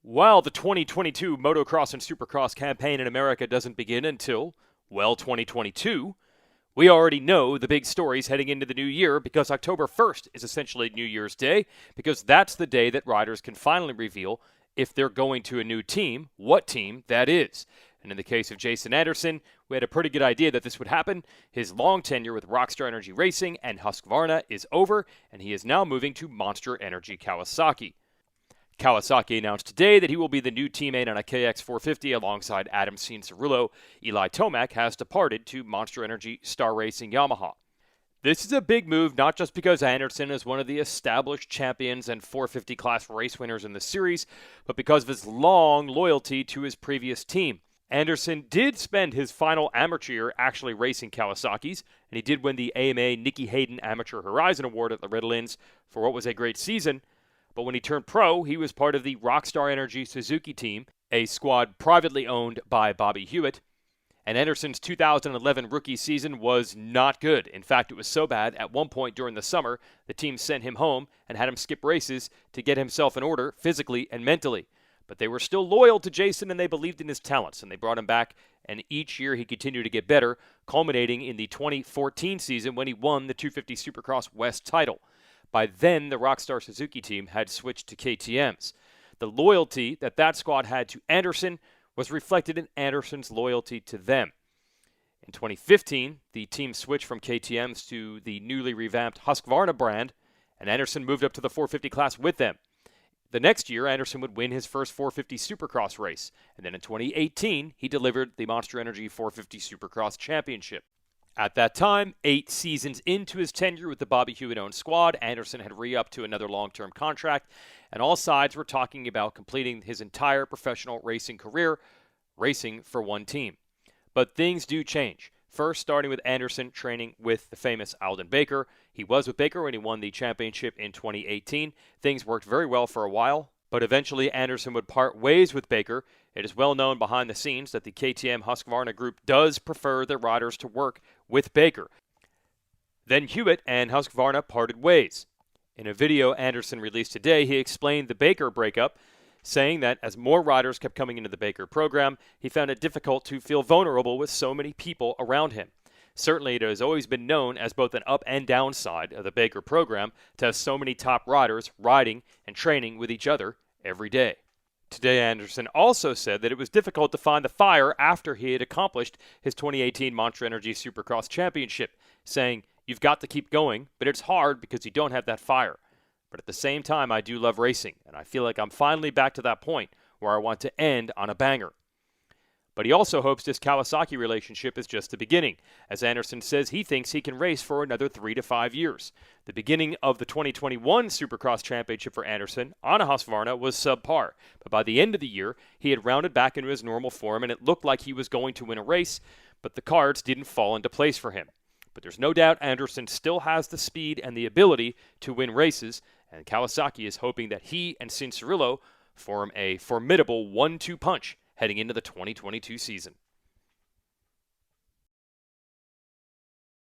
While the 2022 Motocross and Supercross campaign in America doesn't begin until, well, 2022, we already know the big stories heading into the new year because October 1st is essentially New Year's Day, because that's the day that riders can finally reveal if they're going to a new team, what team that is. And in the case of Jason Anderson, we had a pretty good idea that this would happen. His long tenure with Rockstar Energy Racing and Husqvarna is over, and he is now moving to Monster Energy Kawasaki. Kawasaki announced today that he will be the new teammate on a KX450 alongside Adam Cianciarulo. Eli Tomac has departed to Monster Energy Star Racing Yamaha. This is a big move, not just because Anderson is one of the established champions and 450 class race winners in the series, but because of his long loyalty to his previous team. Anderson did spend his final amateur year actually racing Kawasaki's, and he did win the AMA Nicky Hayden Amateur Horizon Award at Loretta-Lynn's for what was a great season. But when he turned pro, he was part of the Rockstar Energy Suzuki team, a squad privately owned by Bobby Hewitt. And Anderson's 2011 rookie season was not good. In fact, it was so bad, at one point during the summer, the team sent him home and had him skip races to get himself in order physically and mentally. But they were still loyal to Jason, and they believed in his talents, and they brought him back, and each year he continued to get better, culminating in the 2014 season when he won the 250 Supercross West title. By then, the Rockstar Suzuki team had switched to KTMs. The loyalty that squad had to Anderson was reflected in Anderson's loyalty to them. In 2015, the team switched from KTMs to the newly revamped Husqvarna brand, and Anderson moved up to the 450 class with them. The next year, Anderson would win his first 450 Supercross race, and then in 2018, he delivered the Monster Energy 450 Supercross Championship. At that time, 8 seasons into his tenure with the Bobby Hewitt-owned squad, Anderson had re-upped to another long-term contract, and all sides were talking about completing his entire professional racing career, racing for one team. But things do change. First, starting with Anderson training with the famous Aldon Baker. He was with Baker when he won the championship in 2018. Things worked very well for a while, but eventually Anderson would part ways with Baker. It is well known behind the scenes that the KTM Husqvarna group does prefer their riders to work with Baker. Then Hewitt and Husqvarna parted ways. In a video Anderson released today, he explained the Baker breakup, saying that as more riders kept coming into the Baker program, he found it difficult to feel vulnerable with so many people around him. Certainly, it has always been known as both an up and down side of the Baker program to have so many top riders riding and training with each other every day. Today, Anderson also said that it was difficult to find the fire after he had accomplished his 2018 Monster Energy Supercross Championship, saying, "You've got to keep going, but it's hard because you don't have that fire. But at the same time, I do love racing, and I feel like I'm finally back to that point where I want to end on a banger." But he also hopes this Kawasaki relationship is just the beginning, as Anderson says he thinks he can race for another 3 to 5 years. The beginning of the 2021 Supercross Championship for Anderson on a Husqvarna was subpar, but by the end of the year, he had rounded back into his normal form, and it looked like he was going to win a race, but the cards didn't fall into place for him. But there's no doubt Anderson still has the speed and the ability to win races, and Kawasaki is hoping that he and Cianciarulo form a formidable 1-2 punch heading into the 2022 season.